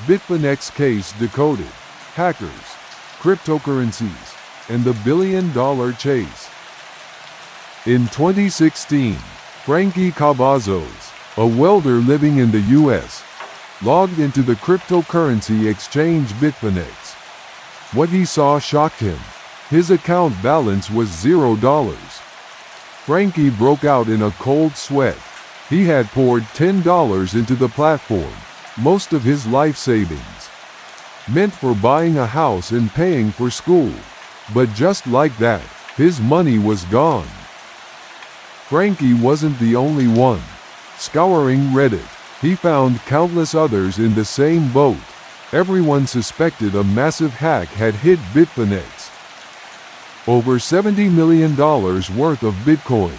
Bitfinex case decoded, hackers, cryptocurrencies, and the billion-dollar chase. In 2016, Frankie Cavazos, a welder living in the U.S., logged into the cryptocurrency exchange Bitfinex. What he saw shocked him. His account balance was $0. Frankie broke out in a cold sweat. He had poured $10 into the platform, most of his life savings, meant for buying a house and paying for school. But just like that, his money was gone. Frankie wasn't the only one. Scouring Reddit, he found countless others in the same boat. Everyone suspected a massive hack had hit Bitfinex. Over $70 million worth of Bitcoin,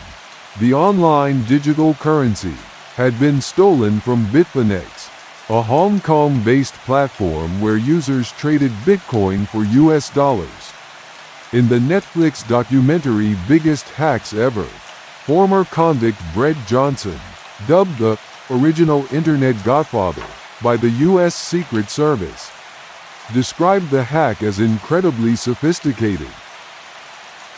the online digital currency, had been stolen from Bitfinex, a Hong Kong-based platform where users traded Bitcoin for US dollars. In the Netflix documentary Biggest Hacks Ever, former convict Brett Johnson, dubbed the original Internet Godfather by the U.S. Secret Service, described the hack as incredibly sophisticated.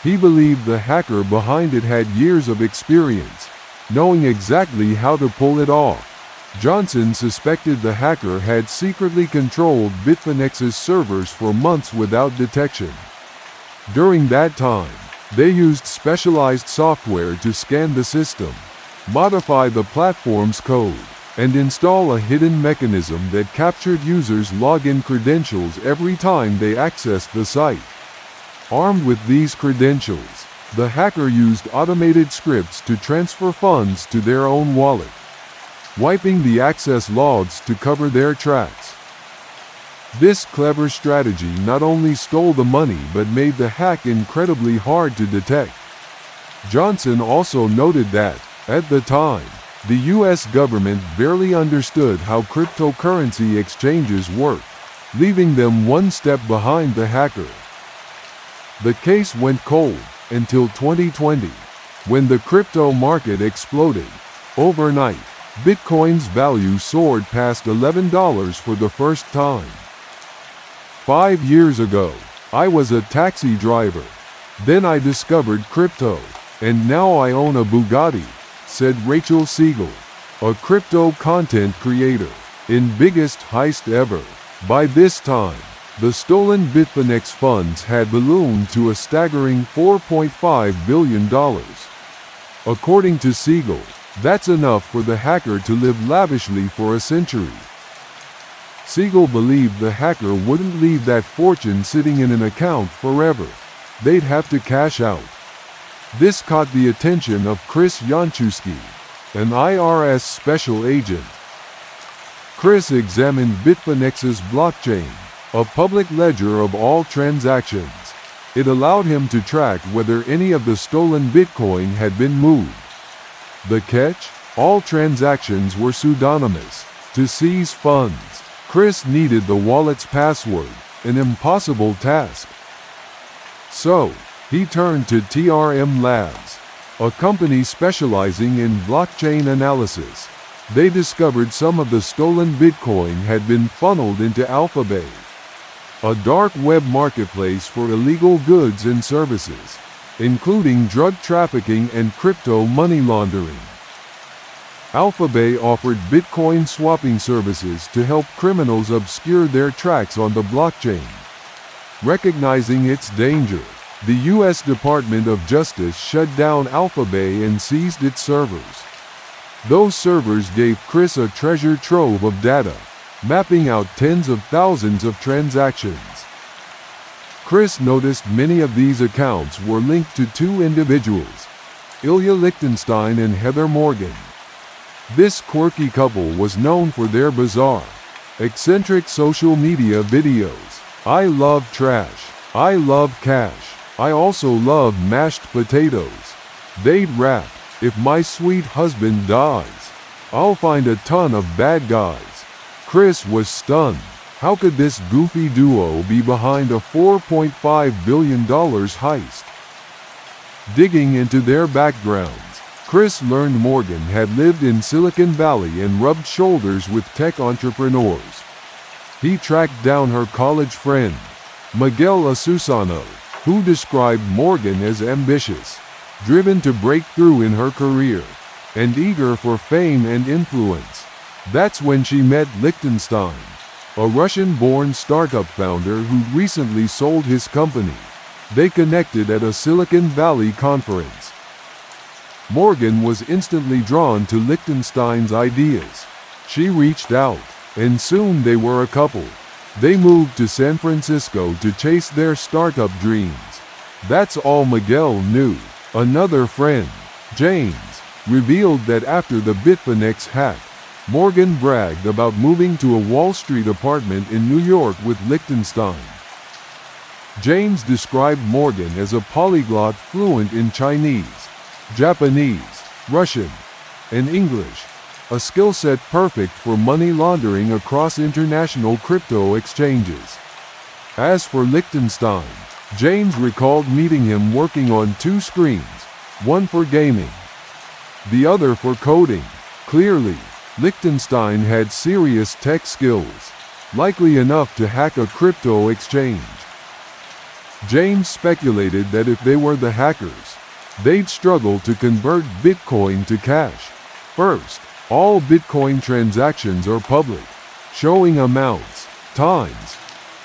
He believed the hacker behind it had years of experience, knowing exactly how to pull it off. Johnson suspected the hacker had secretly controlled Bitfinex's servers for months without detection. During that time, they used specialized software to scan the system, modify the platform's code, and install a hidden mechanism that captured users' login credentials every time they accessed the site. Armed with these credentials, the hacker used automated scripts to transfer funds to their own wallet, wiping the access logs to cover their tracks. This clever strategy not only stole the money but made the hack incredibly hard to detect. Johnson also noted that, at the time, the U.S. government barely understood how cryptocurrency exchanges work, leaving them one step behind the hacker. The case went cold until 2020, when the crypto market exploded. Overnight, Bitcoin's value soared past $11 for the first time. 5 years ago, I was a taxi driver. Then I discovered crypto, and now I own a Bugatti, said Rachel Siegel, a crypto content creator, in Biggest Heist Ever. By this time, the stolen Bitfinex funds had ballooned to a staggering $4.5 billion. According to Siegel, that's enough for the hacker to live lavishly for a century. Siegel believed the hacker wouldn't leave that fortune sitting in an account forever. They'd have to cash out. This caught the attention of Chris Yanchewski, an IRS special agent. Chris examined Bitfinex's blockchain, a public ledger of all transactions. It allowed him to track whether any of the stolen Bitcoin had been moved. The catch? All transactions were pseudonymous. To seize funds, Chris needed the wallet's password, an impossible task. So, he turned to TRM Labs, a company specializing in blockchain analysis. They discovered some of the stolen Bitcoin had been funneled into Alphabay, a dark web marketplace for illegal goods and services, including drug trafficking and crypto money laundering. Alphabay offered Bitcoin swapping services to help criminals obscure their tracks on the blockchain. Recognizing its danger, the U.S. Department of Justice shut down Alphabay and seized its servers. Those servers gave Chris a treasure trove of data, mapping out tens of thousands of transactions. Chris noticed many of these accounts were linked to two individuals, Ilya Lichtenstein and Heather Morgan. This quirky couple was known for their bizarre, eccentric social media videos. I love trash. I love cash. I also love mashed potatoes. They'd rap, if my sweet husband dies, I'll find a ton of bad guys. Chris was stunned. How could this goofy duo be behind a $4.5 billion heist? Digging into their backgrounds, Chris learned Morgan had lived in Silicon Valley and rubbed shoulders with tech entrepreneurs. he tracked down her college friend, Miguel Asusano, who described Morgan as ambitious, driven to break through in her career, and eager for fame and influence. That's when she met Lichtenstein, a Russian-born startup founder who recently sold his company. They connected at a Silicon Valley conference. Morgan was instantly drawn to Lichtenstein's ideas. She reached out, and soon they were a couple. They moved to San Francisco to chase their startup dreams. That's all Miguel knew. Another friend, James, revealed that after the Bitfinex hack, Morgan bragged about moving to a Wall Street apartment in New York with Lichtenstein. James described Morgan as a polyglot fluent in Chinese, Japanese, Russian, and English, a skill set perfect for money laundering across international crypto exchanges. As for Lichtenstein, James recalled meeting him working on two screens, one for gaming, the other for coding. Clearly, Lichtenstein had serious tech skills, likely enough to hack a crypto exchange. James speculated that if they were the hackers, they'd struggle to convert Bitcoin to cash. First, all Bitcoin transactions are public, showing amounts, times,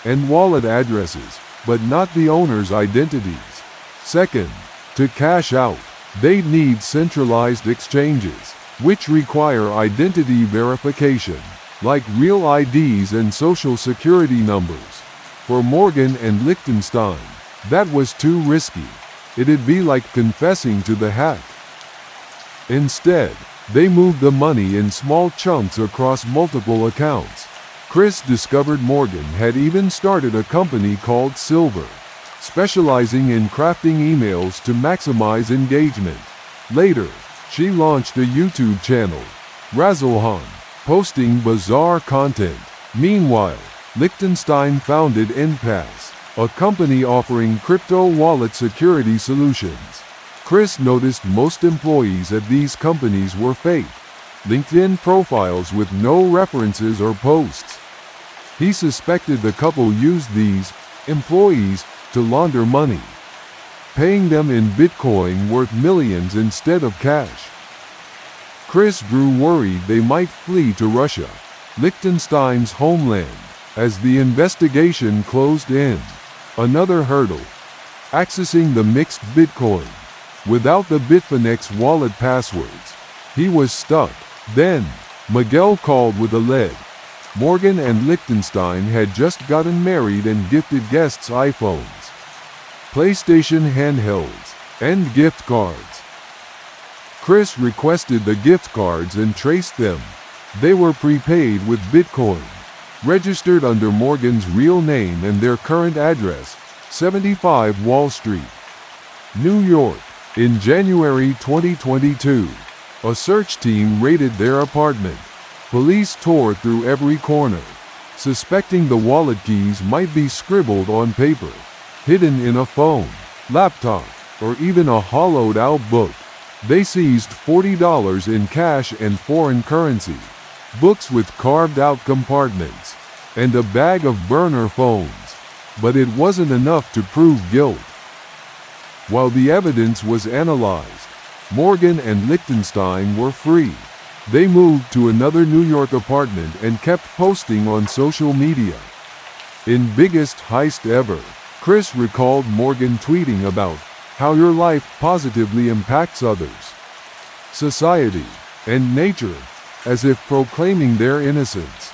and wallet addresses, but not the owner's identities. Second, to cash out, they'd need centralized exchanges, which require identity verification, like real IDs and social security numbers. For Morgan and Lichtenstein, that was too risky. It'd be like confessing to the hack. Instead, they moved the money in small chunks across multiple accounts. Chris discovered Morgan had even started a company called Silver, specializing in crafting emails to maximize engagement. Later, she launched a YouTube channel, Razzlehan, posting bizarre content. Meanwhile, Lichtenstein founded Enpass, a company offering crypto wallet security solutions. Chris noticed most employees at these companies were fake LinkedIn profiles with no references or posts. He suspected the couple used these employees to launder money, paying them in Bitcoin worth millions instead of cash. Chris grew worried they might flee to Russia, Liechtenstein's homeland, as the investigation closed in. Another hurdle: accessing the mixed Bitcoin. Without the Bitfinex wallet passwords, he was stuck. Then, Miguel called with a lead. Morgan and Liechtenstein had just gotten married and gifted guests iPhones, PlayStation handhelds, and gift cards. Chris requested the gift cards and traced them. They were prepaid with Bitcoin, registered under Morgan's real name and their current address, 75 Wall Street, New York. In January 2022, a search team raided their apartment. Police tore through every corner, suspecting the wallet keys might be scribbled on paper, hidden in a phone, laptop, or even a hollowed-out book. They seized $40 in cash and foreign currency, books with carved-out compartments, and a bag of burner phones. But it wasn't enough to prove guilt. While the evidence was analyzed, Morgan and Liechtenstein were free. They moved to another New York apartment and kept posting on social media. In biggest heist ever, Chris recalled Morgan tweeting about how your life positively impacts others, society, and nature, as if proclaiming their innocence.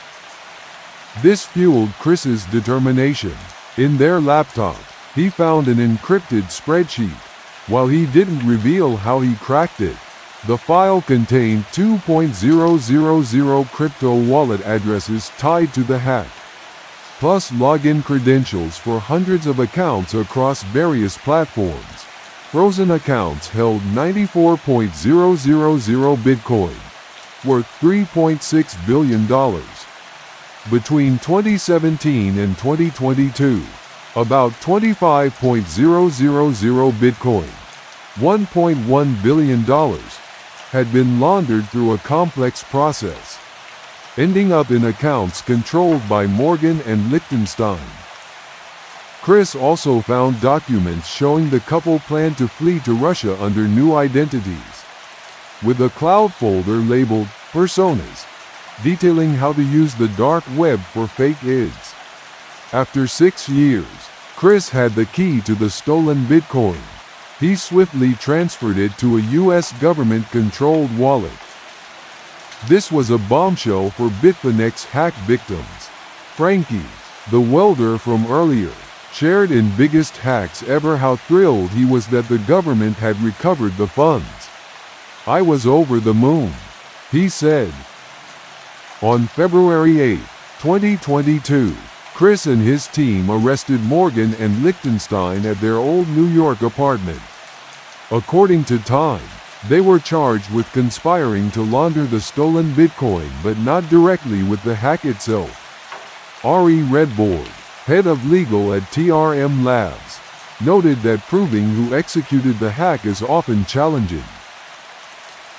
This fueled Chris's determination. In their laptop, he found an encrypted spreadsheet. While he didn't reveal how he cracked it, the file contained 2.000 crypto wallet addresses tied to the hack, plus login credentials for hundreds of accounts across various platforms. Frozen accounts held 94.000 Bitcoin, worth $3.6 billion. Between 2017 and 2022, about 25.000 Bitcoin, $1.1 billion, had been laundered through a complex process. ending up in accounts controlled by Morgan and Liechtenstein. Chris also found documents showing the couple planned to flee to Russia under new identities, with a cloud folder labeled Personas, detailing how to use the dark web for fake IDs. After 6 years, Chris had the key to the stolen Bitcoin. He swiftly transferred it to a US government-controlled wallet. This was a bombshell for Bitfinex hack victims. Frankie, the welder from earlier, shared in Biggest Hacks Ever how thrilled he was that the government had recovered the funds. "I was over the moon," he said. On February 8, 2022, Chris and his team arrested Morgan and Liechtenstein at their old New York apartment. According to Time, they were charged with conspiring to launder the stolen Bitcoin but not directly with the hack itself. Ari Redboard, head of legal at TRM Labs, noted that proving who executed the hack is often challenging.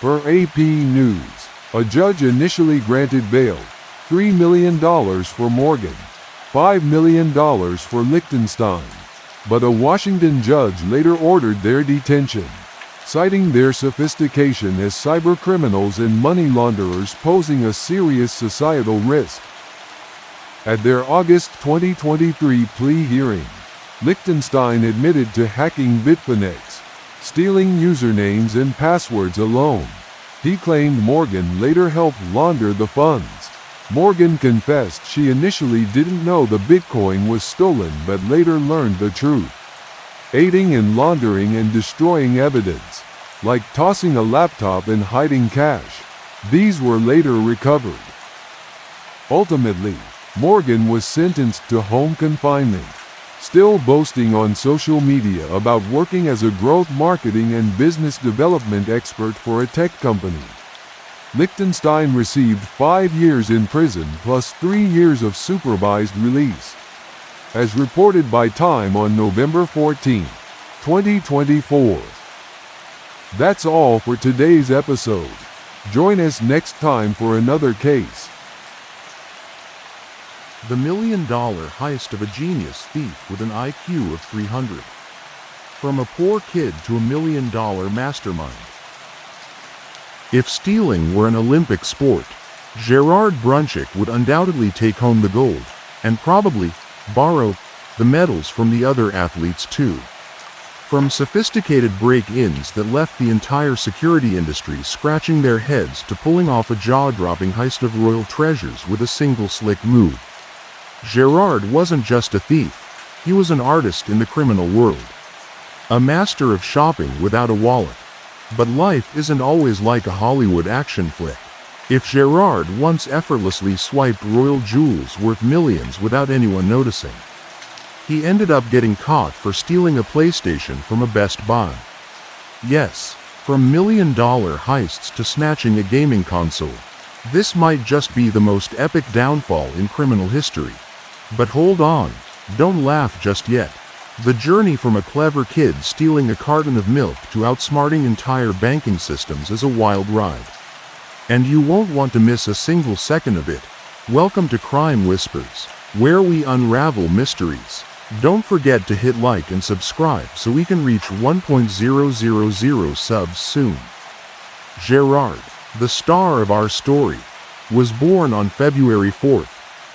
Per AP News, a judge initially granted bail, $3 million for Morgan, $5 million for Liechtenstein, but a Washington judge later ordered their detention, citing their sophistication as cybercriminals and money launderers posing a serious societal risk. At their August 2023 plea hearing, Liechtenstein admitted to hacking Bitfinex, stealing usernames and passwords alone. He claimed Morgan later helped launder the funds. Morgan confessed she initially didn't know the Bitcoin was stolen but later learned the truth. Aiding in laundering and destroying evidence, like tossing a laptop and hiding cash, these were later recovered. Ultimately, Morgan was sentenced to home confinement, still boasting on social media about working as a growth marketing and business development expert for a tech company. Liechtenstein received 5 years in prison plus 3 years of supervised release. As reported by Time on November 14, 2024. That's all for today's episode. Join us next time for another case. The $1 million heist of a genius thief with an IQ of 300. From a poor kid to $1 million mastermind. If stealing were an Olympic sport, Gerard Brunchick would undoubtedly take home the gold, and probably borrow the medals from the other athletes too. From sophisticated break-ins that left the entire security industry scratching their heads to pulling off a jaw-dropping heist of royal treasures with a single slick move. Gerard wasn't just a thief, he was an artist in the criminal world. A master of shopping without a wallet. But life isn't always like a Hollywood action flick. If Gerard once effortlessly swiped royal jewels worth millions without anyone noticing, he ended up getting caught for stealing a PlayStation from a Best Buy. Yes, from $1 million heists to snatching a gaming console, this might just be the most epic downfall in criminal history. But hold on, don't laugh just yet. The journey from a clever kid stealing a carton of milk to outsmarting entire banking systems is a wild ride. And you won't want to miss a single second of it. Welcome to Crime Whispers, where we unravel mysteries. Don't forget to hit like and subscribe so we can reach 1.000 subs soon. Gerard, the star of our story, was born on February 4,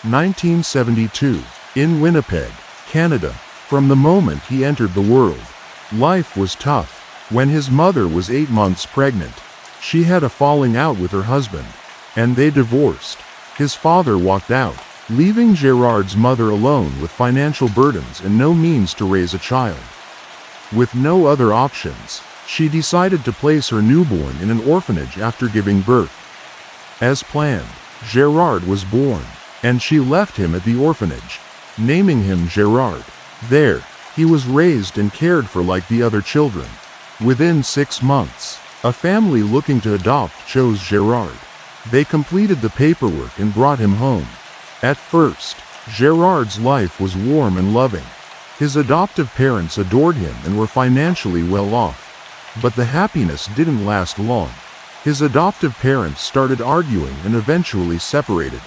1972, in Winnipeg, Canada. From the moment he entered the world, life was tough. When his mother was 8 months pregnant, she had a falling out with her husband, and they divorced. His father walked out, leaving Gerard's mother alone with financial burdens and no means to raise a child. With no other options, she decided to place her newborn in an orphanage after giving birth. As planned, Gerard was born, and she left him at the orphanage, naming him Gerard. There, he was raised and cared for like the other children. Within 6 months, a family looking to adopt chose Gerard. They completed the paperwork and brought him home. At first, Gerard's life was warm and loving. His adoptive parents adored him and were financially well off. But the happiness didn't last long. His adoptive parents started arguing and eventually separated.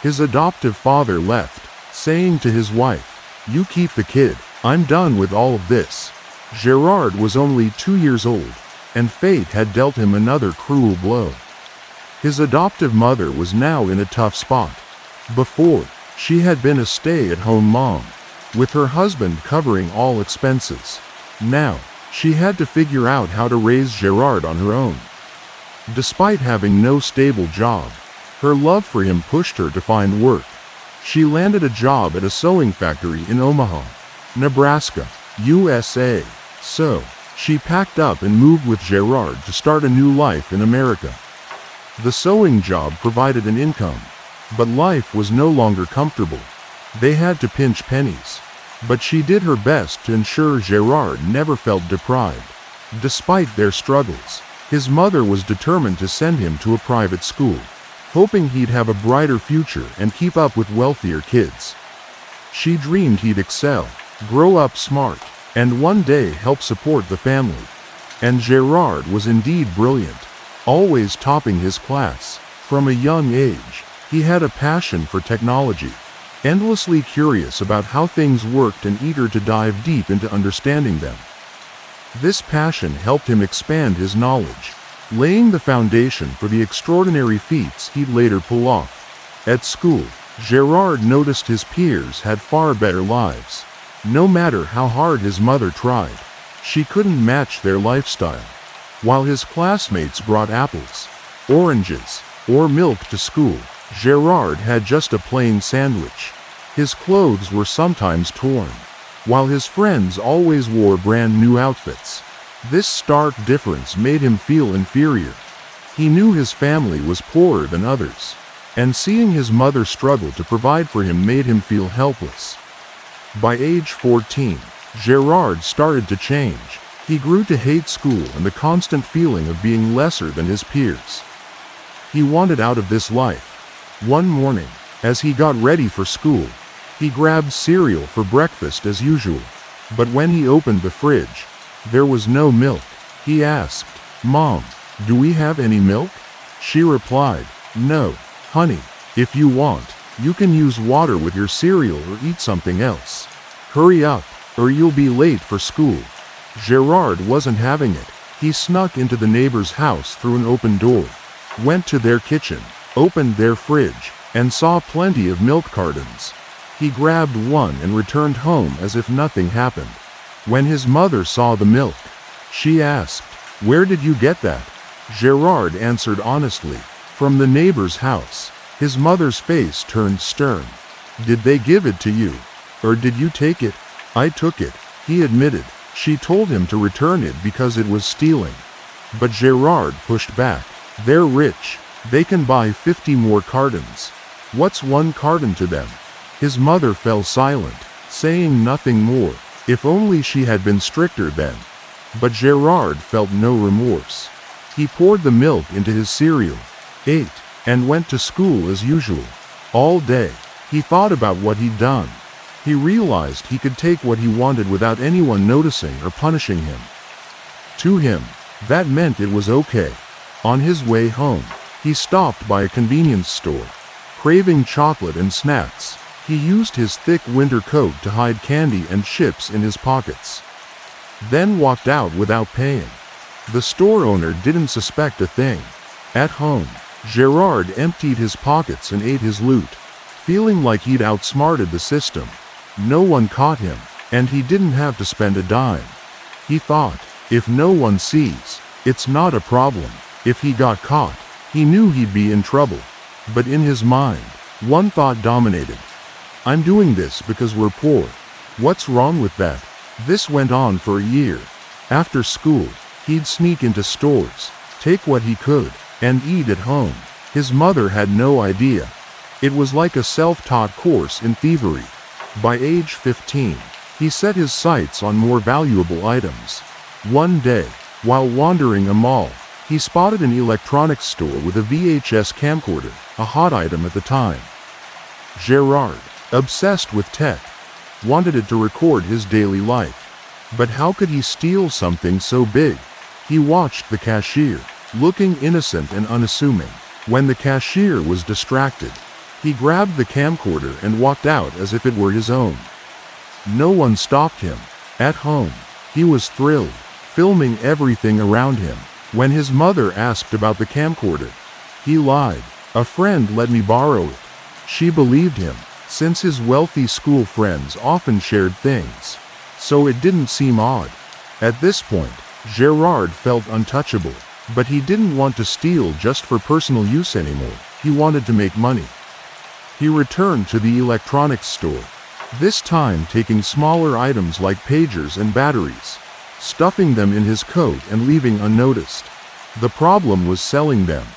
His adoptive father left, saying to his wife, "You keep the kid, I'm done with all of this." Gerard was only 2 years old, and fate had dealt him another cruel blow. His adoptive mother was now in a tough spot. Before, she had been a stay-at-home mom, with her husband covering all expenses. Now, she had to figure out how to raise Gerard on her own. Despite having no stable job, her love for him pushed her to find work. She landed a job at a sewing factory in Omaha, Nebraska, USA. So, she packed up and moved with Gerard to start a new life in America. The sewing job provided an income, but life was no longer comfortable. They had to pinch pennies. But she did her best to ensure Gerard never felt deprived. Despite their struggles, his mother was determined to send him to a private school, hoping he'd have a brighter future and keep up with wealthier kids. She dreamed he'd excel, grow up smart, and one day help support the family. And Gerard was indeed brilliant, always topping his class. From a young age, he had a passion for technology, endlessly curious about how things worked and eager to dive deep into understanding them. This passion helped him expand his knowledge, laying the foundation for the extraordinary feats he'd later pull off. At school, Gerard noticed his peers had far better lives. No matter how hard his mother tried, she couldn't match their lifestyle. While his classmates brought apples, oranges, or milk to school, Gerard had just a plain sandwich. His clothes were sometimes torn, while his friends always wore brand new outfits. This stark difference made him feel inferior. He knew his family was poorer than others, and seeing his mother struggle to provide for him made him feel helpless. By age 14, Gerard started to change. He grew to hate school and the constant feeling of being lesser than his peers. He wanted out of this life. One morning, as he got ready for school, he grabbed cereal for breakfast as usual. But when he opened the fridge, there was no milk. He asked, "Mom, do we have any milk?" She replied, "No, honey. If you want, you can use water with your cereal or eat something else. Hurry up, or you'll be late for school." Gerard wasn't having it. He snuck into the neighbor's house through an open door, went to their kitchen, opened their fridge, and saw plenty of milk cartons. He grabbed one and returned home as if nothing happened. When his mother saw the milk, she asked, "Where did you get that?" Gerard answered honestly, "From the neighbor's house." His mother's face turned stern. "Did they give it to you? Or did you take it?" "I took it," he admitted. She told him to return it because it was stealing. But Gerard pushed back. "They're rich. They can buy 50 more cartons. What's one carton to them?" His mother fell silent, saying nothing more. If only she had been stricter then. But Gerard felt no remorse. He poured the milk into his cereal, ate, and went to school as usual. All day, he thought about what he'd done. He realized he could take what he wanted without anyone noticing or punishing him. To him, that meant it was okay. On his way home, he stopped by a convenience store. Craving chocolate and snacks, he used his thick winter coat to hide candy and chips in his pockets, then walked out without paying. The store owner didn't suspect a thing. At home, Gerard emptied his pockets and ate his loot, feeling like he'd outsmarted the system. No one caught him, and he didn't have to spend a dime. He thought, if no one sees, it's not a problem. If he got caught, he knew he'd be in trouble. But in his mind, one thought dominated. "I'm doing this because we're poor. What's wrong with that?" This went on for a year. After school, he'd sneak into stores, take what he could, and eat at home. His mother had no idea. It was like a self-taught course in thievery. By age 15, he set his sights on more valuable items. One day, while wandering a mall, he spotted an electronics store with a VHS camcorder, a hot item at the time. Gerard, obsessed with tech, wanted it to record his daily life. But how could he steal something so big? He watched the cashier, looking innocent and unassuming. When the cashier was distracted, he grabbed the camcorder and walked out as if it were his own. No one stopped him. At home, he was thrilled, filming everything around him. When his mother asked about the camcorder, he lied. "A friend let me borrow it." She believed him, since his wealthy school friends often shared things, so it didn't seem odd. At this point, Gerard felt untouchable, but he didn't want to steal just for personal use anymore. He wanted to make money. He returned to the electronics store, this time taking smaller items like pagers and batteries, stuffing them in his coat and leaving unnoticed. The problem was selling them.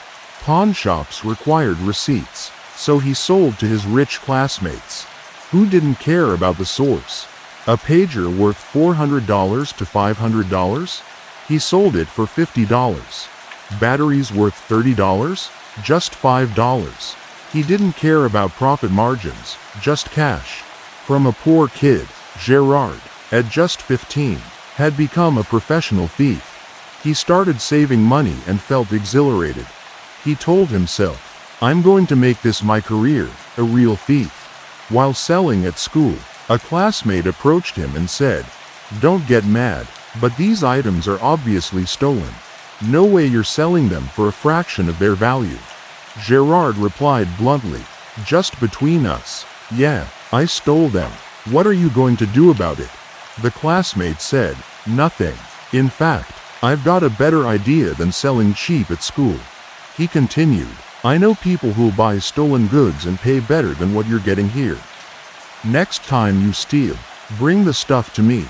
Pawn shops required receipts, so he sold to his rich classmates, who didn't care about the source. A pager worth $400 to $500? He sold it for $50. Batteries worth $30? Just $5. He didn't care about profit margins, just cash. From a poor kid, Gerard, at just 15, had become a professional thief. He started saving money and felt exhilarated. He told himself, "I'm going to make this my career, a real thief." While selling at school, a classmate approached him and said, "Don't get mad, but these items are obviously stolen. No way you're selling them for a fraction of their value." Gerard replied bluntly, "Just between us, yeah, I stole them. What are you going to do about it?" The classmate said, "Nothing. In fact, I've got a better idea than selling cheap at school." He continued, "I know people who'll buy stolen goods and pay better than what you're getting here. Next time you steal, bring the stuff to me,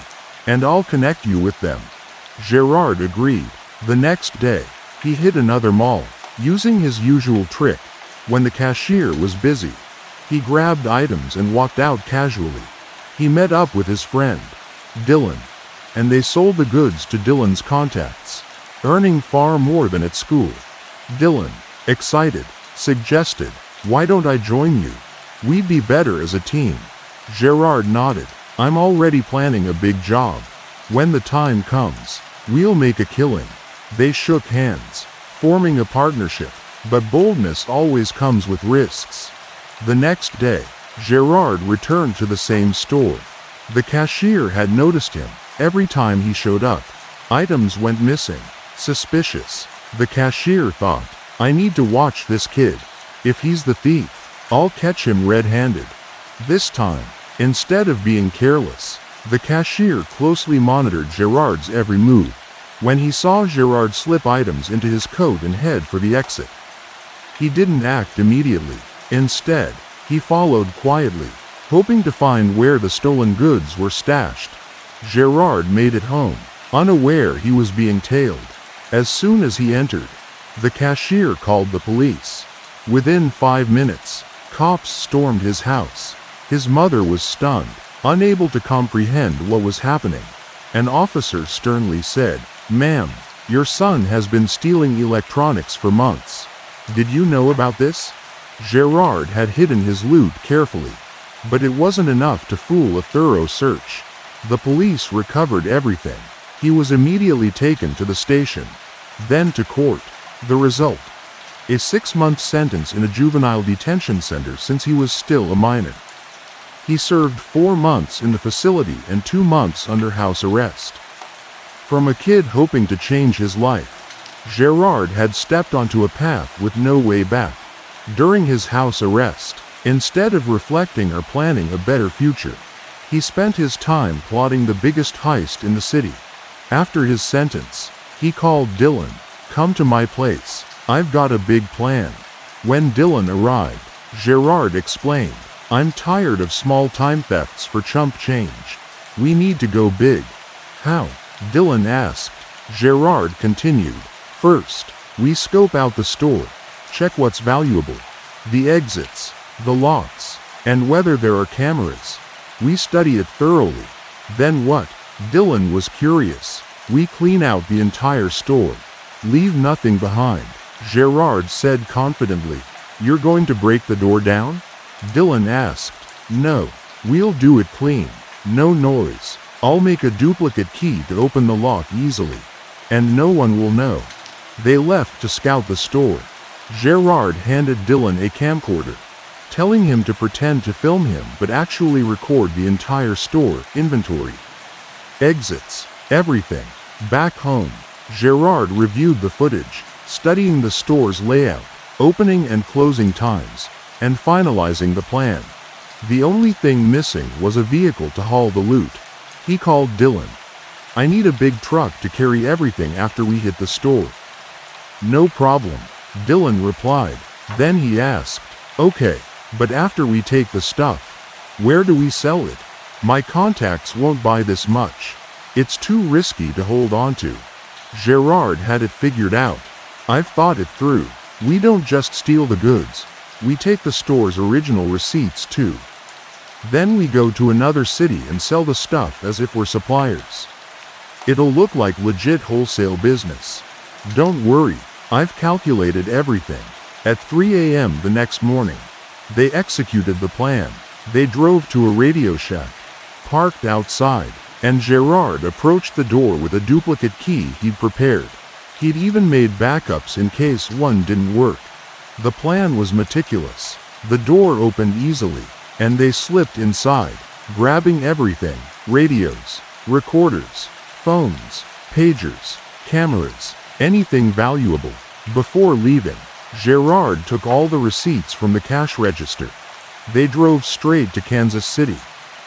and I'll connect you with them." Gerard agreed. The next day, he hit another mall, using his usual trick. When the cashier was busy, he grabbed items and walked out casually. He met up with his friend, Dylan, and they sold the goods to Dylan's contacts, earning far more than at school. Dylan, excited, suggested, "Why don't I join you? We'd be better as a team." Gerard nodded. "I'm already planning a big job. When the time comes, we'll make a killing." They shook hands, forming a partnership, but boldness always comes with risks. The next day, Gerard returned to the same store. The cashier had noticed him. Every time he showed up, items went missing. Suspicious. The cashier thought, "I need to watch this kid. If he's the thief, I'll catch him red-handed." This time, instead of being careless, the cashier closely monitored Gerard's every move. When he saw Gerard slip items into his coat and head for the exit, he didn't act immediately. Instead, he followed quietly, hoping to find where the stolen goods were stashed. Gerard made it home, unaware he was being tailed. As soon as he entered, the cashier called the police. Within 5 minutes, cops stormed his house. His mother was stunned, unable to comprehend what was happening. An officer sternly said, "Ma'am, your son has been stealing electronics for months. Did you know about this?" Gerard had hidden his loot carefully, but it wasn't enough to fool a thorough search. The police recovered everything. He was immediately taken to the station, then to court. The result: a 6-month sentence in a juvenile detention center since he was still a minor. He served 4 months in the facility and 2 months under house arrest. From a kid hoping to change his life, Gerard had stepped onto a path with no way back. During his house arrest, instead of reflecting or planning a better future, he spent his time plotting the biggest heist in the city. After his sentence, he called Dylan, "Come to my place. I've got a big plan." When Dylan arrived, Gerard explained, "I'm tired of small-time thefts for chump change. We need to go big." "How?" Dylan asked. Gerard continued, "First, we scope out the store, check what's valuable, the exits, the locks, and whether there are cameras. We study it thoroughly. Then what?" Dylan was curious. "We clean out the entire store. Leave nothing behind." Gerard said confidently. "You're going to break the door down?" Dylan asked. "No, we'll do it clean. No noise. I'll make a duplicate key to open the lock easily, and no one will know." They left to scout the store. Gerard handed Dylan a camcorder, telling him to pretend to film him but actually record the entire store inventory. Exits, everything. Back home, Gerard reviewed the footage, studying the store's layout, opening and closing times, and finalizing the plan. The only thing missing was a vehicle to haul the loot. He called Dylan. "I need a big truck to carry everything after we hit the store." "No problem," Dylan replied. Then he asked, "Okay, but after we take the stuff, where do we sell it? My contacts won't buy this much. It's too risky to hold on to." Gerard had it figured out. "I've thought it through. We don't just steal the goods. We take the store's original receipts too. Then we go to another city and sell the stuff as if we're suppliers. It'll look like legit wholesale business. Don't worry, I've calculated everything." At 3 a.m. the next morning, they executed the plan. They drove to a radio shack, parked outside, and Gerard approached the door with a duplicate key he'd prepared. He'd even made backups in case one didn't work. The plan was meticulous. The door opened easily, and they slipped inside, grabbing everything: radios, recorders, phones, pagers, cameras, anything valuable. Before leaving, Gerard took all the receipts from the cash register. They drove straight to Kansas City,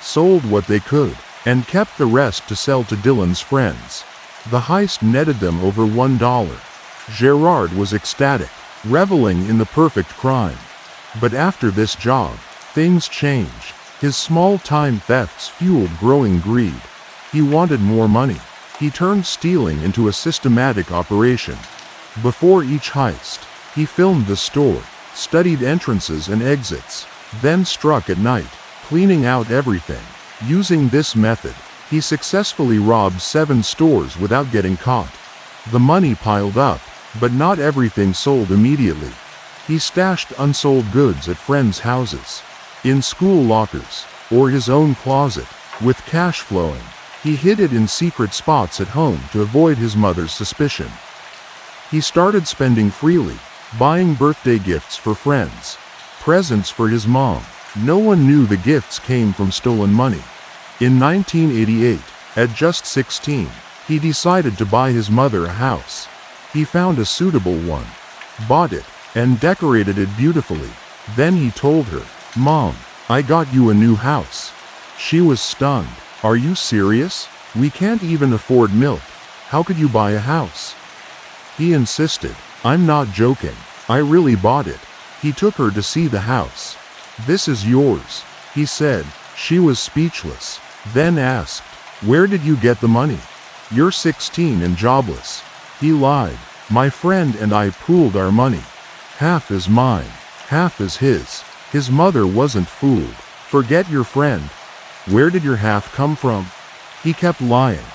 sold what they could, and kept the rest to sell to Dylan's friends. The heist netted them over $1. Gerard was ecstatic, reveling in the perfect crime. But after this job, things changed. His small-time thefts fueled growing greed. He wanted more money. He turned stealing into a systematic operation. Before each heist, he filmed the store, studied entrances and exits, then struck at night, cleaning out everything. Using this method, he successfully robbed 7 stores without getting caught. The money piled up, but not everything sold immediately. He stashed unsold goods at friends' houses, in school lockers, or his own closet. With cash flowing, he hid it in secret spots at home to avoid his mother's suspicion. He started spending freely, buying birthday gifts for friends, presents for his mom. No one knew the gifts came from stolen money. In 1988, at just 16, he decided to buy his mother a house. He found a suitable one, bought it, and decorated it beautifully. Then he told her, "Mom, I got you a new house." She was stunned. "Are you serious? We can't even afford milk. How could you buy a house?" He insisted, "I'm not joking. I really bought it." He took her to see the house. "This is yours," he said. She was speechless, then asked, "Where did you get the money? You're 16 and jobless." He lied. "My friend and I pooled our money. Half is mine, half is his." His mother wasn't fooled. "Forget your friend. Where did your half come from?" He kept lying.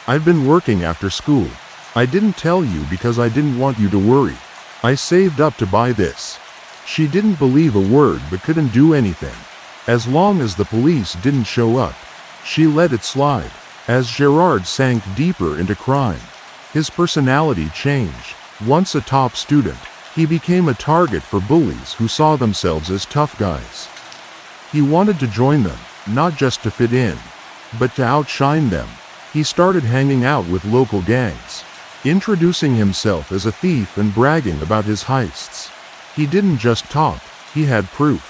"I've been working after school. I didn't tell you because I didn't want you to worry. I saved up to buy this." She didn't believe a word but couldn't do anything. As long as the police didn't show up, she let it slide. As Gerard sank deeper into crime, his personality changed. Once a top student, he became a target for bullies who saw themselves as tough guys. He wanted to join them, not just to fit in, but to outshine them. He started hanging out with local gangs, introducing himself as a thief and bragging about his heists. He didn't just talk, he had proof,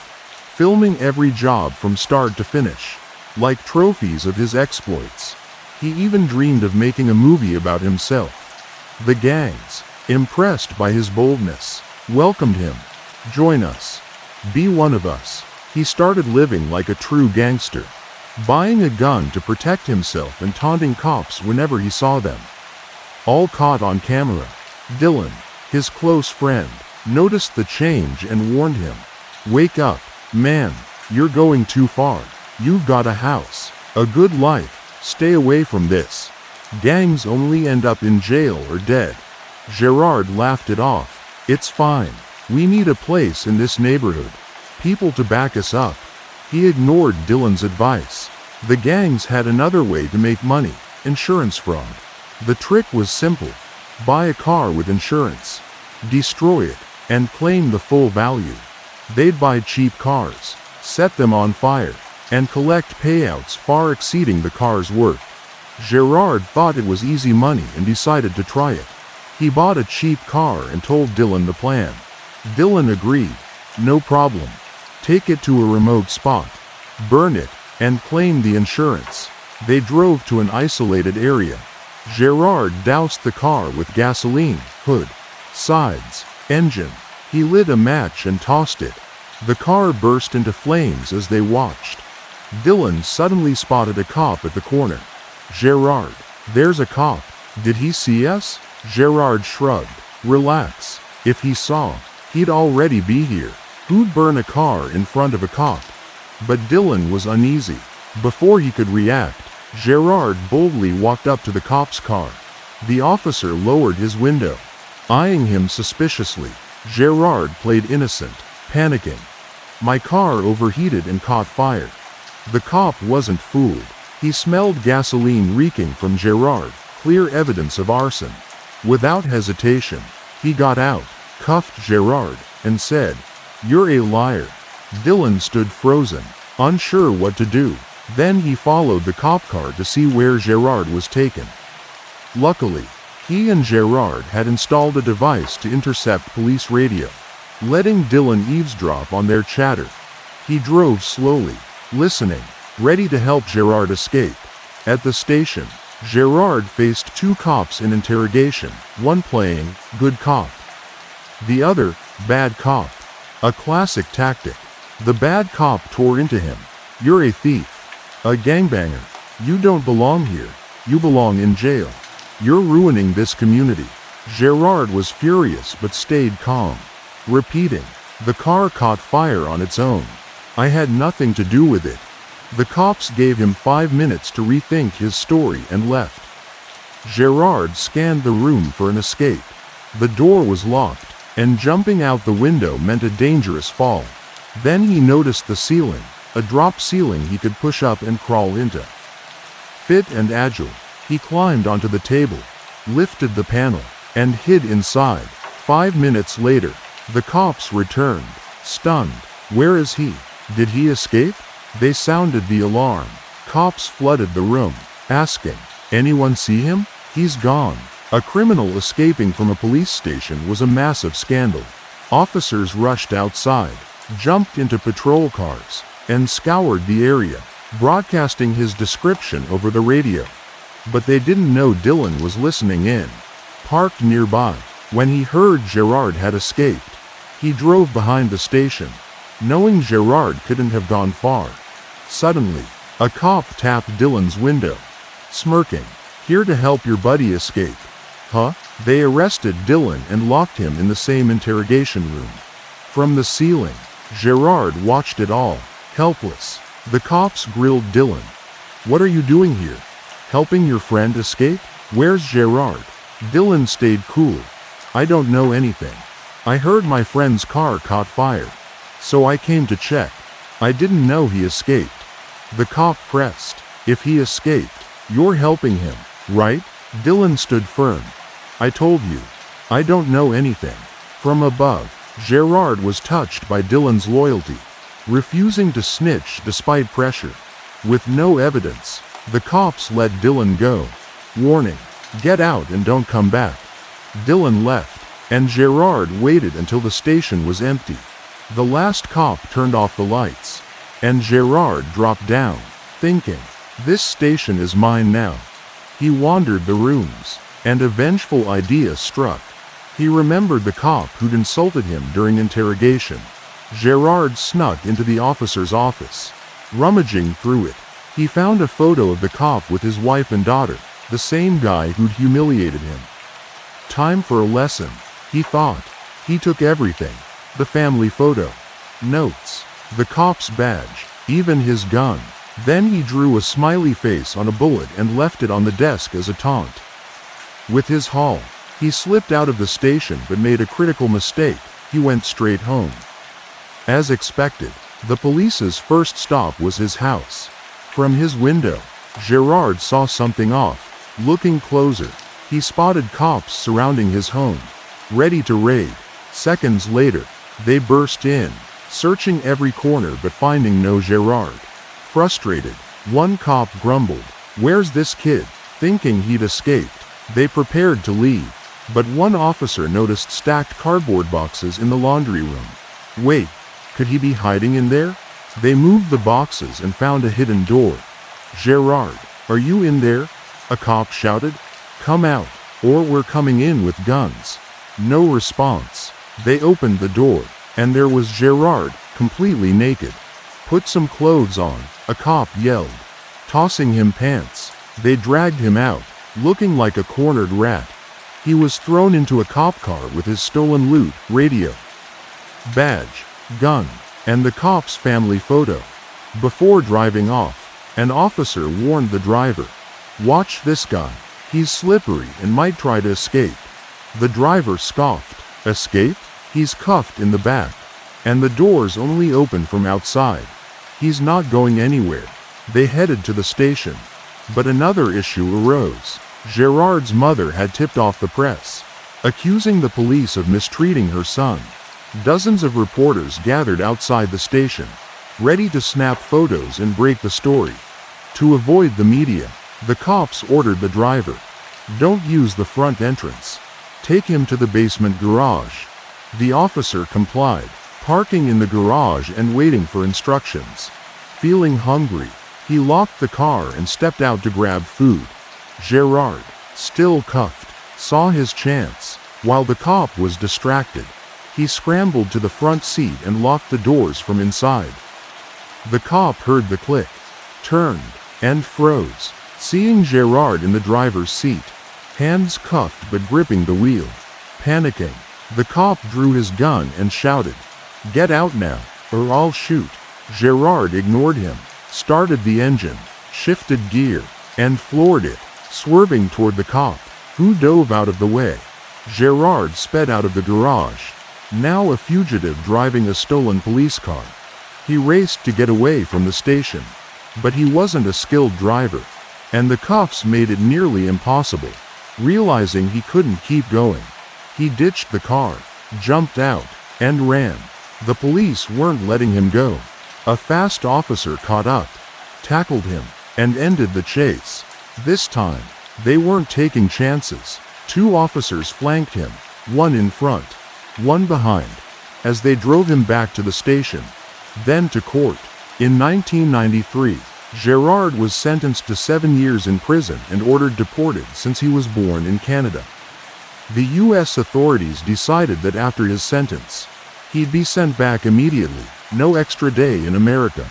filming every job from start to finish, like trophies of his exploits. He even dreamed of making a movie about himself. The gangs, impressed by his boldness, welcomed him. "Join us. Be one of us." He started living like a true gangster, buying a gun to protect himself and taunting cops whenever he saw them. All caught on camera. Dylan, his close friend, noticed the change and warned him, "Wake up, man, you're going too far. You've got a house, a good life, stay away from this. Gangs only end up in jail or dead." Gerard laughed it off. "It's fine. We need a place in this neighborhood, people to back us up." He ignored Dylan's advice. The gangs had another way to make money: insurance fraud. The trick was simple. buy a car with insurance, destroy it, and claim the full value. They'd buy cheap cars, set them on fire, and collect payouts far exceeding the car's worth. Gerard thought it was easy money and decided to try it. He bought a cheap car and told Dylan the plan. Dylan agreed. No problem. Take it to a remote spot, burn it, and claim the insurance. They drove to an isolated area. Gerard doused the car with gasoline, hood, sides, engine. He lit a match and tossed it. The car burst into flames as they watched. Dylan suddenly spotted a cop at the corner. Gerard, there's a cop. Did he see us? Gerard shrugged. Relax. If he saw, he'd already be here. Who'd burn a car in front of a cop? But Dylan was uneasy. Before he could react, Gerard boldly walked up to the cop's car. The officer lowered his window. Eyeing him suspiciously, Gerard played innocent, panicking. My car overheated and caught fire. The cop wasn't fooled. He smelled gasoline reeking from Gerard, clear evidence of arson. Without hesitation, he got out, cuffed Gerard, and said, "You're a liar." Dylan stood frozen, unsure what to do. Then he followed the cop car to see where Gerard was taken. Luckily, he and Gerard had installed a device to intercept police radio, letting Dylan eavesdrop on their chatter. He drove slowly, listening, ready to help Gerard escape. At the station, Gerard faced two cops in interrogation, one playing good cop, the other bad cop. A classic tactic. The bad cop tore into him. "You're a thief, a gangbanger. You don't belong here. You belong in jail. You're ruining this community." Gerard was furious but stayed calm, repeating, "The car caught fire on its own. I had nothing to do with it." The cops gave him 5 minutes to rethink his story and left. Gerard scanned the room for an escape. The door was locked, and jumping out the window meant a dangerous fall. Then he noticed the ceiling, a drop ceiling he could push up and crawl into. Fit and agile, he climbed onto the table, lifted the panel, and hid inside. 5 minutes later, the cops returned, stunned. "Where is he? Did he escape?" They sounded the alarm. Cops flooded the room, asking, "Anyone see him? He's gone." A criminal escaping from a police station was a massive scandal. Officers rushed outside, jumped into patrol cars, and scoured the area, broadcasting his description over the radio. But they didn't know Dylan was listening in. Parked nearby, when he heard Gerard had escaped, he drove behind the station, knowing Gerard couldn't have gone far. Suddenly, a cop tapped Dylan's window, smirking, "Here to help your buddy escape." Huh? They arrested Dylan and locked him in the same interrogation room. From the ceiling, Gerard watched it all, helpless. The cops grilled Dylan. "What are you doing here? Helping your friend escape? Where's Gerard?" Dylan stayed cool. "I don't know anything. I heard my friend's car caught fire, so I came to check. I didn't know he escaped." The cop pressed, "If he escaped, you're helping him, right?" Dylan stood firm. "I told you, I don't know anything." From above, Gerard was touched by Dylan's loyalty, refusing to snitch despite pressure. With no evidence, the cops let Dylan go. Warning, "Get out and don't come back." Dylan left, and Gerard waited until the station was empty. The last cop turned off the lights, and Gerard dropped down, thinking, "This station is mine now." He wandered the rooms, and a vengeful idea struck. He remembered the cop who'd insulted him during interrogation. Gerard snuck into the officer's office. Rummaging through it, he found a photo of the cop with his wife and daughter, the same guy who'd humiliated him. Time for a lesson, he thought. He took everything: the family photo, notes, the cop's badge, even his gun. Then he drew a smiley face on a bullet and left it on the desk as a taunt. With his haul, he slipped out of the station but made a critical mistake. He went straight home. As expected, the police's first stop was his house. From his window, Gerard saw something off. Looking closer, He spotted cops surrounding his home, ready to raid. Seconds later, they burst in, searching every corner but finding no Gerard. Frustrated, one cop grumbled, "Where's this kid?" Thinking he'd escaped, they prepared to leave, but one officer noticed stacked cardboard boxes in the laundry room. Wait, could he be hiding in there? They moved the boxes and found a hidden door. "Gerard, are you in there?" a cop shouted. "Come out, or we're coming in with guns." No response. They opened the door, and there was Gerard, completely naked. "Put some clothes on," a cop yelled, tossing him pants. They dragged him out, looking like a cornered rat. He was thrown into a cop car with his stolen loot, radio, badge, gun, and the cop's family photo. Before driving off, an officer warned the driver, "Watch this guy. He's slippery and might try to escape." The driver scoffed. "Escape? He's cuffed in the back, and the doors only open from outside. He's not going anywhere." They headed to the station. But another issue arose. Gerard's mother had tipped off the press, accusing the police of mistreating her son. Dozens of reporters gathered outside the station, ready to snap photos and break the story. To avoid the media, the cops ordered the driver, "Don't use the front entrance. Take him to the basement garage." The officer complied, parking in the garage and waiting for instructions. Feeling hungry, he locked the car and stepped out to grab food. Gerard, still cuffed, saw his chance. While the cop was distracted, he scrambled to the front seat and locked the doors from inside. The cop heard the click, turned, and froze, seeing Gerard in the driver's seat, hands cuffed but gripping the wheel. Panicking, the cop drew his gun and shouted, "Get out now, or I'll shoot." Gerard ignored him, started the engine, shifted gear, and floored it, swerving toward the cop, who dove out of the way. Gerard sped out of the garage, now a fugitive driving a stolen police car. He raced to get away from the station, but he wasn't a skilled driver, and the cuffs made it nearly impossible. Realizing he couldn't keep going, he ditched the car, jumped out, and ran. The police weren't letting him go. A fast officer caught up, tackled him, and ended the chase. This time, they weren't taking chances. Two officers flanked him, one in front, one behind, as they drove him back to the station, then to court. In 1993, Gerard was sentenced to 7 years in prison and ordered deported since he was born in Canada. The U.S. authorities decided that after his sentence, he'd be sent back immediately, no extra day in America.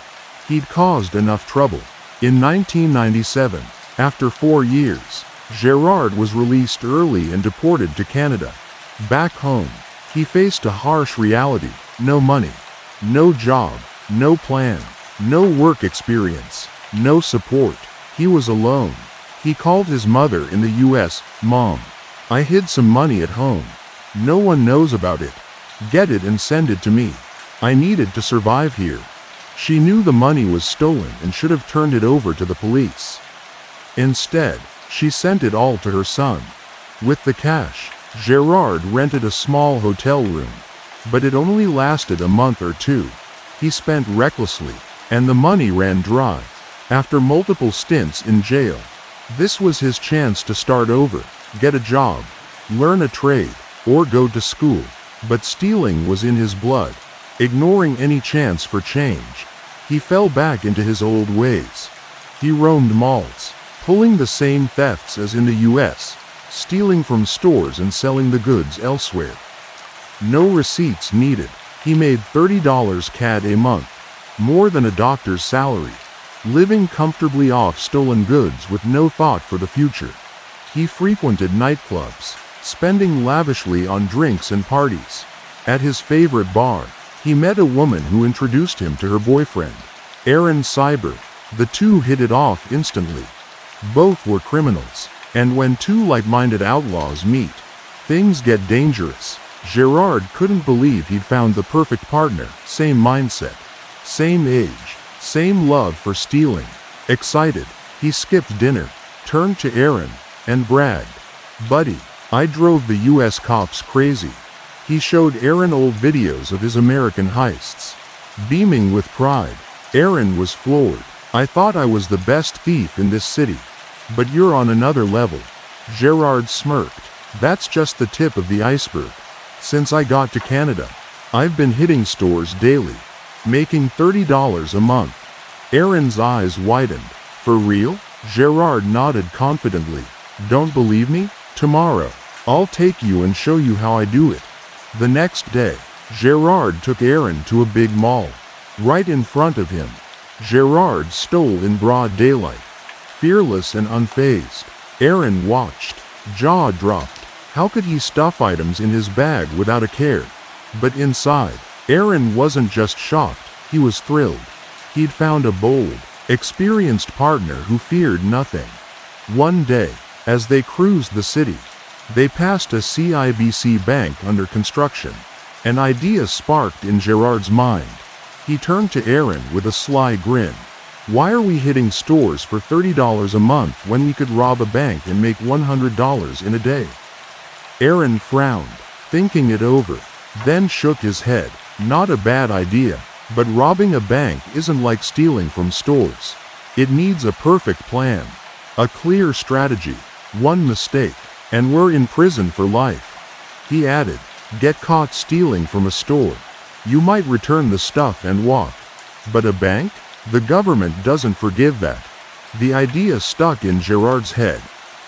He'd caused enough trouble. In 1997, after 4 years, Gerard was released early and deported to Canada. Back home, he faced a harsh reality: no money, no job, no plan, no work experience, no support. He was alone. He called his mother in the U.S., "Mom, I hid some money at home. No one knows about it. Get it and send it to me. I need it to survive here." She knew the money was stolen and should have turned it over to the police. Instead, she sent it all to her son. With the cash, Gerard rented a small hotel room, but it only lasted a month or two. He spent recklessly, and the money ran dry. After multiple stints in jail, this was his chance to start over, get a job, learn a trade, or go to school. But stealing was in his blood. Ignoring any chance for change, he fell back into his old ways. He roamed malls, pulling the same thefts as in the U.S., stealing from stores and selling the goods elsewhere. No receipts needed. He made $30 CAD a month, more than a doctor's salary, living comfortably off stolen goods with no thought for the future. He frequented nightclubs, spending lavishly on drinks and parties. At his favorite bar, he met a woman who introduced him to her boyfriend, Aaron Cyber. The two hit it off instantly. Both were criminals, and when two like-minded outlaws meet, things get dangerous. Gerard couldn't believe he'd found the perfect partner. Same mindset, same age, same love for stealing. Excited, he skipped dinner, turned to Aaron, and bragged, Buddy, I drove the US cops crazy. He showed Aaron old videos of his American heists. Beaming with pride, Aaron was floored. I thought I was the best thief in this city. But you're on another level. Gerard smirked. That's just the tip of the iceberg. Since I got to Canada, I've been hitting stores daily, making $30 a month. Aaron's eyes widened. For real? Gerard nodded confidently. Don't believe me? Tomorrow, I'll take you and show you how I do it. The next day, Gerard took Aaron to a big mall. Right in front of him, Gerard stole in broad daylight. Fearless and unfazed, Aaron watched, jaw dropped. How could he stuff items in his bag without a care? But inside, Aaron wasn't just shocked, he was thrilled. He'd found a bold, experienced partner who feared nothing. One day, as they cruised the city, they passed a CIBC bank under construction. An idea sparked in Gerard's mind. He turned to Aaron with a sly grin. Why are we hitting stores for $30 a month when we could rob a bank and make $100 in a day? Aaron frowned, thinking it over, then shook his head. Not a bad idea, but robbing a bank isn't like stealing from stores. It needs a perfect plan, a clear strategy. One mistake, and we're in prison for life. He added, get caught stealing from a store. You might return the stuff and walk. But a bank? The government doesn't forgive that. The idea stuck in Gerard's head.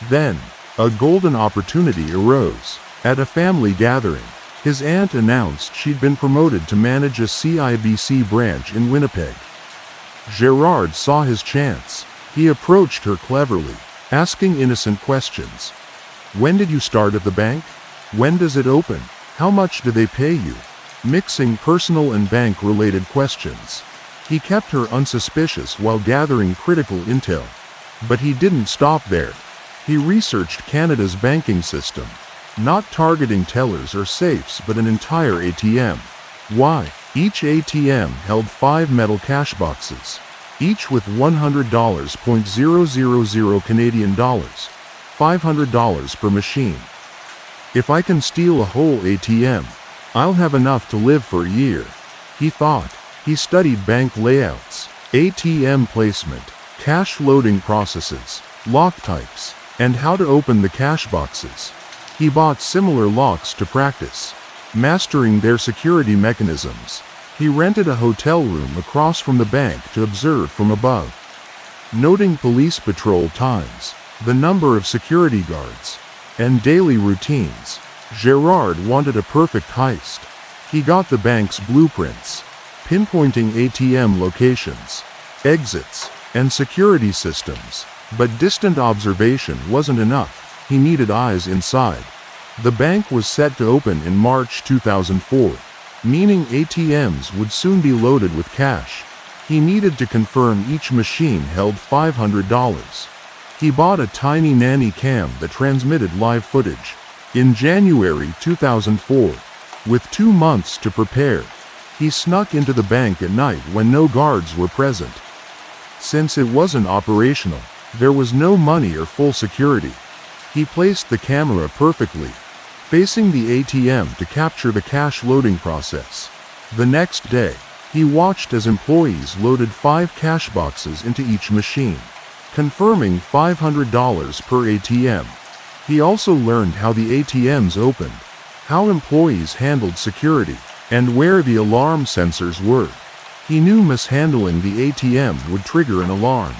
Then, a golden opportunity arose. At a family gathering, his aunt announced she'd been promoted to manage a CIBC branch in Winnipeg. Gerard saw his chance. He approached her cleverly, asking innocent questions. When did you start at the bank? When does it open? How much do they pay you? Mixing personal and bank-related questions. He kept her unsuspicious while gathering critical intel. But he didn't stop there. He researched Canada's banking system, not targeting tellers or safes but an entire ATM. Why? Each ATM held 5 metal cash boxes, each with $100.000 Canadian dollars, $500 per machine. If I can steal a whole ATM, I'll have enough to live for a year, he thought. He studied bank layouts, ATM placement, cash loading processes, lock types, and how to open the cash boxes. He bought similar locks to practice, mastering their security mechanisms. He rented a hotel room across from the bank to observe from above, noting police patrol times, the number of security guards, and daily routines. Gerard wanted a perfect heist. He got the bank's blueprints, pinpointing ATM locations, exits, and security systems. But distant observation wasn't enough. He needed eyes inside. The bank was set to open in March 2004, meaning ATMs would soon be loaded with cash. He needed to confirm each machine held $500. He bought a tiny nanny cam that transmitted live footage. In January 2004, with 2 months to prepare, he snuck into the bank at night when no guards were present. Since it wasn't operational, there was no money or full security. He placed the camera perfectly, facing the ATM to capture the cash loading process. The next day, he watched as employees loaded 5 cash boxes into each machine, confirming $500 per ATM. He also learned how the ATMs opened, how employees handled security, and where the alarm sensors were. He knew mishandling the ATM would trigger an alarm,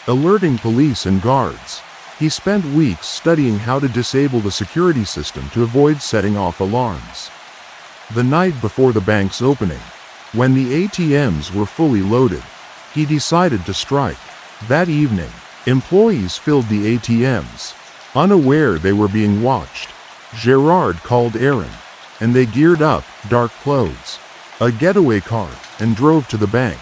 alerting police and guards. He spent weeks studying how to disable the security system to avoid setting off alarms. The night before the bank's opening, when the ATMs were fully loaded, he decided to strike. That evening, employees filled the ATMs, unaware they were being watched. Gerard called Aaron, and they geared up, dark clothes, a getaway car, and drove to the bank.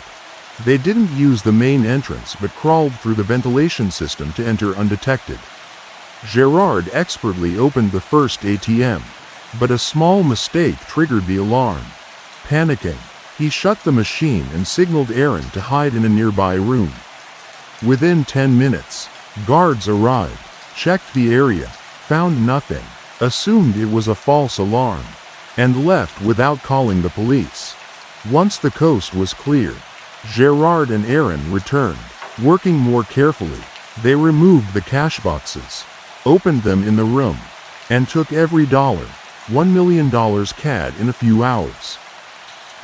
They didn't use the main entrance but crawled through the ventilation system to enter undetected. Gerard expertly opened the first ATM, but a small mistake triggered the alarm. Panicking, he shut the machine and signaled Aaron to hide in a nearby room. Within 10 minutes, guards arrived, checked the area, found nothing, assumed it was a false alarm, and left without calling the police. Once the coast was clear, Gerard and Aaron returned, working more carefully. They removed the cash boxes, opened them in the room, and took every dollar, $1 million CAD, in a few hours.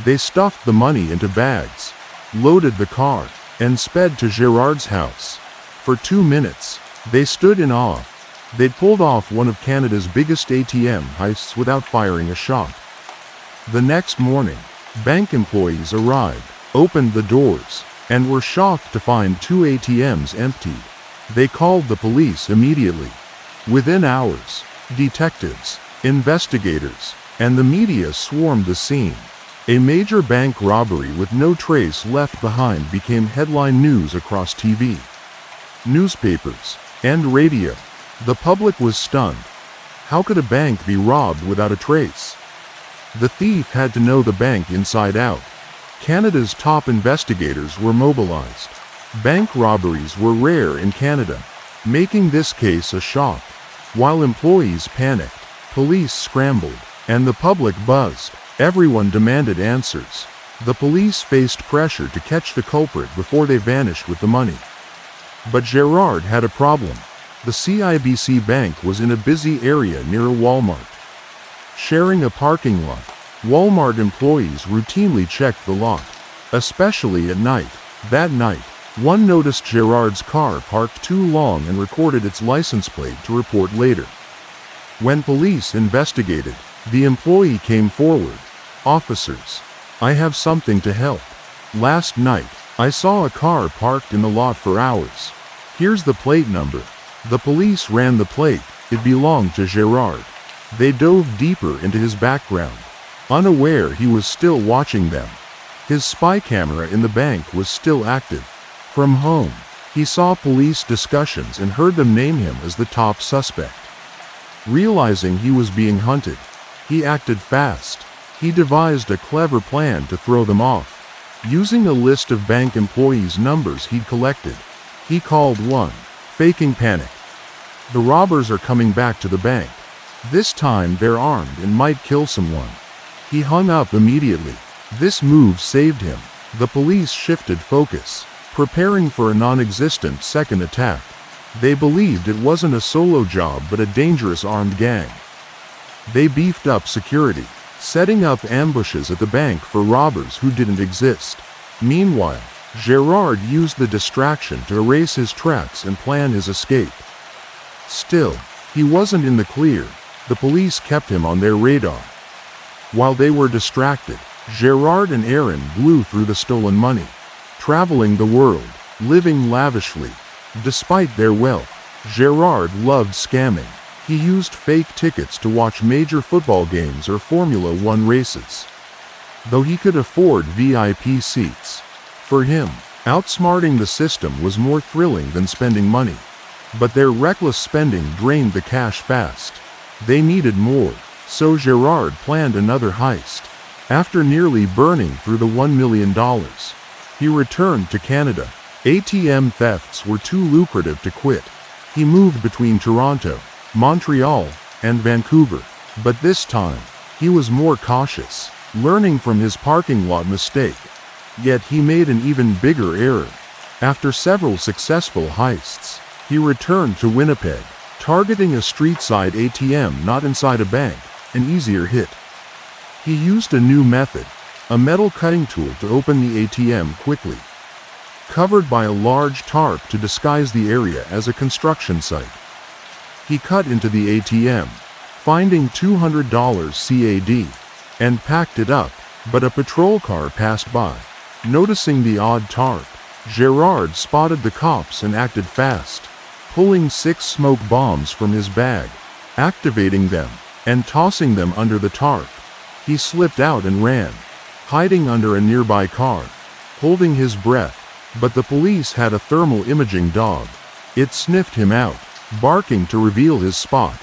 They stuffed the money into bags, loaded the car, and sped to Gerard's house. For 2 minutes, they stood in awe. They'd pulled off one of Canada's biggest ATM heists without firing a shot. The next morning, bank employees arrived, opened the doors, and were shocked to find 2 ATMs emptied. They called the police immediately. Within hours, detectives, investigators, and the media swarmed the scene. A major bank robbery with no trace left behind became headline news across TV, newspapers, and radio. The public was stunned. How could a bank be robbed without a trace? The thief had to know the bank inside out. Canada's top investigators were mobilized. Bank robberies were rare in Canada, making this case a shock. While employees panicked, police scrambled, and the public buzzed. Everyone demanded answers. The police faced pressure to catch the culprit before they vanished with the money. But Gerard had a problem. The CIBC Bank was in a busy area near a Walmart. Sharing a parking lot, Walmart employees routinely checked the lot, especially at night. That night, one noticed Gerard's car parked too long and recorded its license plate to report later. When police investigated, the employee came forward. "Officers, I have something to help. Last night, I saw a car parked in the lot for hours. Here's the plate number." The police ran the plate. It belonged to Gerard. They dove deeper into his background, unaware he was still watching them. His spy camera in the bank was still active. From home, he saw police discussions and heard them name him as the top suspect. Realizing he was being hunted, he acted fast. He devised a clever plan to throw them off. Using a list of bank employees' numbers he'd collected, he called one, faking panic. "The robbers are coming back to the bank. This time they're armed and might kill someone." He hung up immediately. This move saved him. The police shifted focus, preparing for a non-existent second attack. They believed it wasn't a solo job but a dangerous armed gang. They beefed up security, setting up ambushes at the bank for robbers who didn't exist. Meanwhile, Gerard used the distraction to erase his tracks and plan his escape. Still, he wasn't in the clear. The police kept him on their radar. While they were distracted, Gerard and Aaron blew through the stolen money, traveling the world, living lavishly. Despite their wealth, Gerard loved scamming. He used fake tickets to watch major football games or Formula One races, though he could afford VIP seats. For him, outsmarting the system was more thrilling than spending money. But their reckless spending drained the cash fast. They needed more, so Gerard planned another heist. After nearly burning through the $1 million, he returned to Canada. ATM thefts were too lucrative to quit. He moved between Toronto, Montreal, and Vancouver. But this time, he was more cautious, learning from his parking lot mistake. Yet he made an even bigger error. After several successful heists, he returned to Winnipeg, targeting a street-side ATM not inside a bank, an easier hit. He used a new method, a metal cutting tool to open the ATM quickly, covered by a large tarp to disguise the area as a construction site. He cut into the ATM, finding $200 CAD, and packed it up, but a patrol car passed by. Noticing the odd tarp, Gerard spotted the cops and acted fast, pulling 6 smoke bombs from his bag, activating them, and tossing them under the tarp. He slipped out and ran, hiding under a nearby car, holding his breath. But the police had a thermal imaging dog. It sniffed him out, barking to reveal his spot.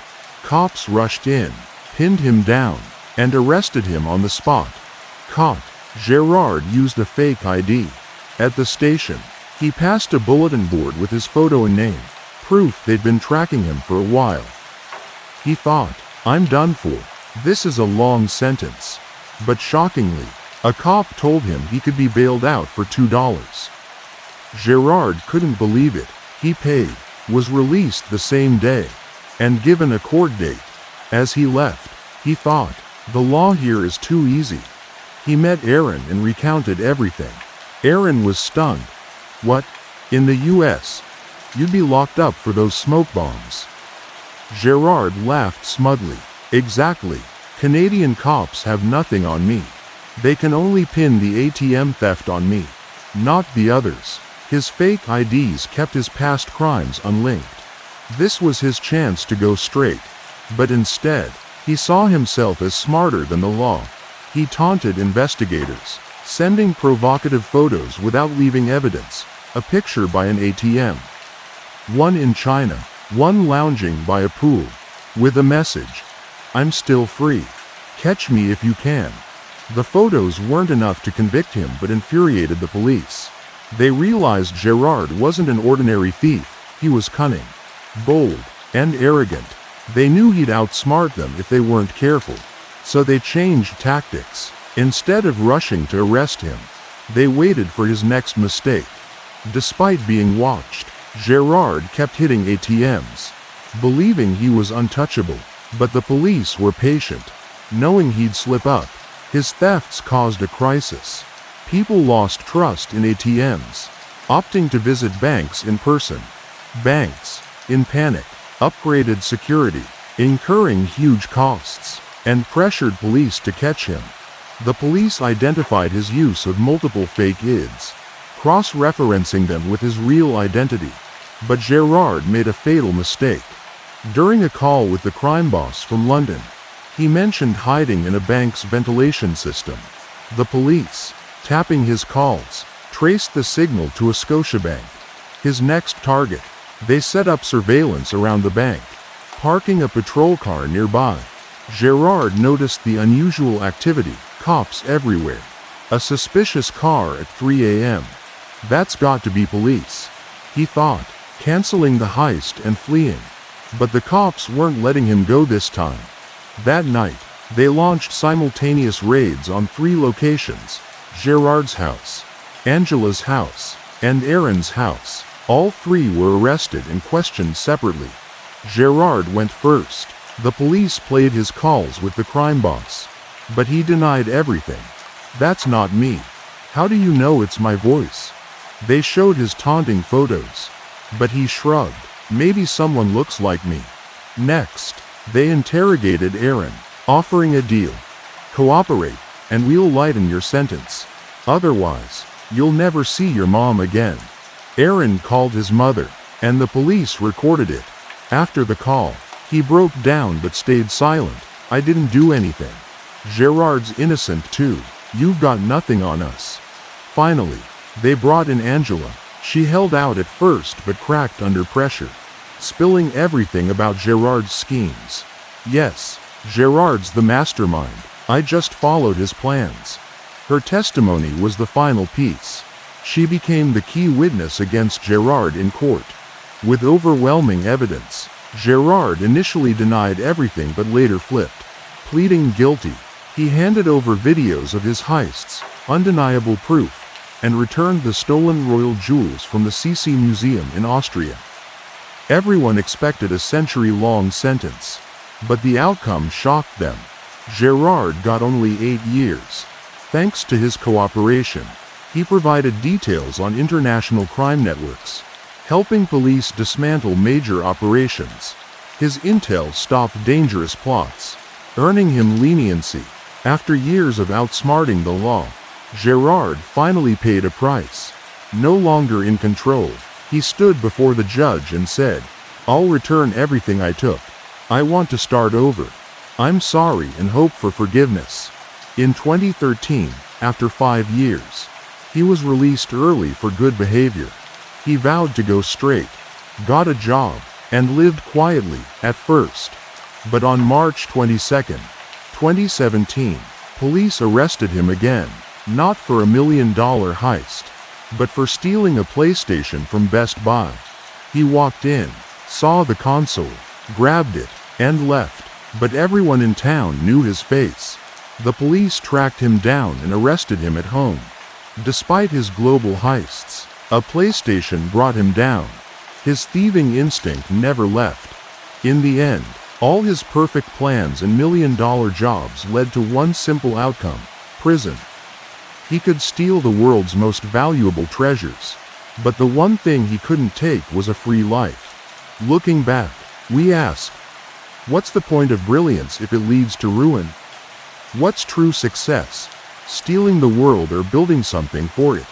Cops rushed in, pinned him down, and arrested him on the spot. Caught, Gerard used a fake ID. At the station, he passed a bulletin board with his photo and name, proof they'd been tracking him for a while. He thought, I'm done for. This is a long sentence. But shockingly, a cop told him he could be bailed out for $2. Gerard couldn't believe it. He paid, was released the same day, and given a court date. As he left, he thought, the law here is too easy. He met Aaron and recounted everything. Aaron was stunned. What? In the US? You'd be locked up for those smoke bombs. Gerard laughed smugly. Exactly. Canadian cops have nothing on me. They can only pin the ATM theft on me, not the others. His fake IDs kept his past crimes unlinked. This was his chance to go straight. But instead, he saw himself as smarter than the law. He taunted investigators, sending provocative photos without leaving evidence, a picture by an ATM. One in China, one lounging by a pool, with a message, I'm still free. Catch me if you can. The photos weren't enough to convict him but infuriated the police. They realized Gerard wasn't an ordinary thief, he was cunning, bold, and arrogant. They knew he'd outsmart them if they weren't careful, so they changed tactics. Instead of rushing to arrest him, they waited for his next mistake. Despite being watched, Gerard kept hitting ATMs, believing he was untouchable, but the police were patient, knowing he'd slip up. His thefts caused a crisis. People lost trust in ATMs, opting to visit banks in person. Banks, in panic, upgraded security, incurring huge costs, and pressured police to catch him. The police identified his use of multiple fake IDs, cross-referencing them with his real identity. But Gerard made a fatal mistake. During a call with the crime boss from London, he mentioned hiding in a bank's ventilation system. The police, tapping his calls, traced the signal to a Scotiabank, his next target. They set up surveillance around the bank, parking a patrol car nearby. Gerard noticed the unusual activity, cops everywhere. A suspicious car at 3 a.m. That's got to be police, he thought, canceling the heist and fleeing. But the cops weren't letting him go this time. That night, they launched simultaneous raids on 3 locations: Gerard's house, Angela's house, and Aaron's house. All 3 were arrested and questioned separately. Gerard went first. The police played his calls with the crime boss, but he denied everything. That's not me. How do you know it's my voice? They showed his taunting photos, but he shrugged. Maybe someone looks like me. Next, they interrogated Aaron, offering a deal. Cooperate, and we'll lighten your sentence. Otherwise, you'll never see your mom again. Aaron called his mother, and the police recorded it. After the call, he broke down but stayed silent. I didn't do anything. Gerard's innocent too. You've got nothing on us. Finally, they brought in Angela. She held out at first but cracked under pressure, spilling everything about Gerard's schemes. Yes, Gerard's the mastermind. I just followed his plans. Her testimony was the final piece. She became the key witness against Gerard in court. With overwhelming evidence, Gerard initially denied everything but later flipped. Pleading guilty, he handed over videos of his heists, undeniable proof, and returned the stolen royal jewels from the CC Museum in Austria. Everyone expected a century-long sentence, but the outcome shocked them. Gerard got only 8 years. Thanks to his cooperation, he provided details on international crime networks, helping police dismantle major operations. His intel stopped dangerous plots, earning him leniency. After years of outsmarting the law, Gerard finally paid a price. No longer in control, he stood before the judge and said, I'll return everything I took. I want to start over. I'm sorry and hope for forgiveness. In 2013, after 5 years, he was released early for good behavior. He vowed to go straight, got a job, and lived quietly at first. But on March 22, 2017, police arrested him again, not for $1 million heist, but for stealing a PlayStation from Best Buy. He walked in, saw the console, grabbed it, and left. But everyone in town knew his face. The police tracked him down and arrested him at home. Despite his global heists, a PlayStation brought him down. His thieving instinct never left. In the end, all his perfect plans and million-dollar jobs led to one simple outcome: prison. He could steal the world's most valuable treasures, but the one thing he couldn't take was a free life. Looking back, we ask, what's the point of brilliance if it leads to ruin? What's true success? Stealing the world or building something for it?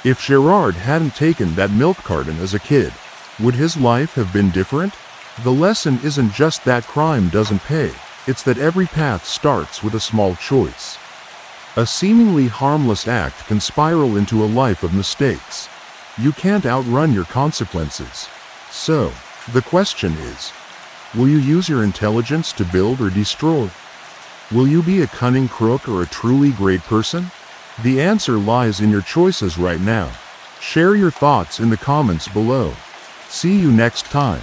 If Gerard hadn't taken that milk carton as a kid, would his life have been different? The lesson isn't just that crime doesn't pay, it's that every path starts with a small choice. A seemingly harmless act can spiral into a life of mistakes. You can't outrun your consequences. So, the question is, will you use your intelligence to build or destroy? Will you be a cunning crook or a truly great person? The answer lies in your choices right now. Share your thoughts in the comments below. See you next time.